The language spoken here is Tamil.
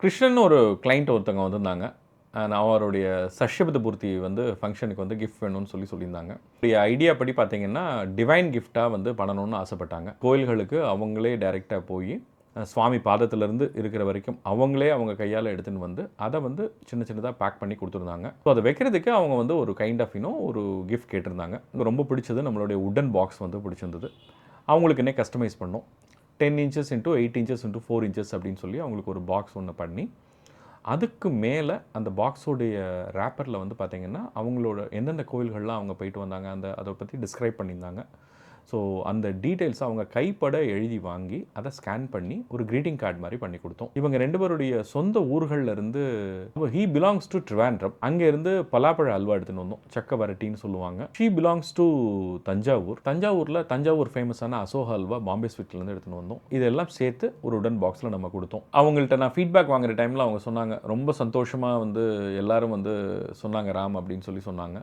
கிருஷ்ணன் ஒரு கிளைண்ட் ஒருத்தவங்க வந்திருந்தாங்க. அவருடைய சஷ்யபத பூர்த்தி வந்து ஃபங்ஷனுக்கு வந்து கிஃப்ட் வேணும்னு சொல்லியிருந்தாங்க. ஐடியா படி பார்த்தீங்கன்னா, டிவைன் கிஃப்ட்டா வந்து பண்ணணும்னு ஆசைப்பட்டாங்க. கோயில்களுக்கு அவங்களே டைரக்ட்டா போயி, சுவாமி பாதத்திலிருந்து இருக்கிற வரைக்கும் அவங்களே அவங்க கையால எடுத்துன்னு வந்து, அத வந்து சின்ன சின்னதா பேக் பண்ணி குடுத்துருந்தாங்க. ஸோ அத வைக்கிறதுக்கு அவங்க வந்து ஒரு கைண்ட் ஆஃப் ஒரு கிஃப்ட் கேட்டிருந்தாங்க. ரொம்ப பிடிச்சது நம்மளுடைய வுட்டன் பாக்ஸ் வந்து பிடிச்சிருந்தது. அவங்களுக்குன்னே கஸ்டமைஸ் பண்ணோம். 10 inches into 8 inches into 4 inches அப்படின்னு சொல்லி அவங்களுக்கு ஒரு பாக்ஸ் ஒன்று பண்ணி, அதுக்கு மேலே அந்த பாக்ஸோடைய ரேப்பரில் வந்து பார்த்தீங்கன்னா, அவங்களோட எந்தெந்த கோயில்கள்லாம் அவங்க போயிட்டு வந்தாங்க, அதை பற்றி டிஸ்கிரைப் பண்ணியிருந்தாங்க. ஸோ அந்த டீட்டெயில்ஸை அவங்க கைப்பட எழுதி வாங்கி அதை ஸ்கேன் பண்ணி ஒரு க்ரீட்டிங் கார்டு மாதிரி பண்ணி கொடுத்தோம். இவங்க 2 பேருடைய சொந்த ஊர்களில் இருந்து ஹீ பிலாங்ஸ் டு ட்ரிவாண்ட்ரம். அங்கேருந்து பலாப்பழ அல்வா எடுத்துன்னு வந்தோம். சக்க வரட்டின்னு சொல்லுவாங்க. She belongs to Thanjavur. Thanjavur ஃபேமஸான அசோகா அல்வா பாம்பே ஸ்வீட்லேருந்து எடுத்துன்னு வந்தோம். இதெல்லாம் சேர்த்து ஒரு உடன் பாக்ஸில் நம்ம கொடுத்தோம். அவங்கள்ட்ட நான் ஃபீட்பேக் வாங்குற டைமில் அவங்க சொன்னாங்க, ரொம்ப சந்தோஷமாக வந்து எல்லாரும் வந்து சொன்னாங்க ராம் அப்படின்னு சொல்லி சொன்னாங்க.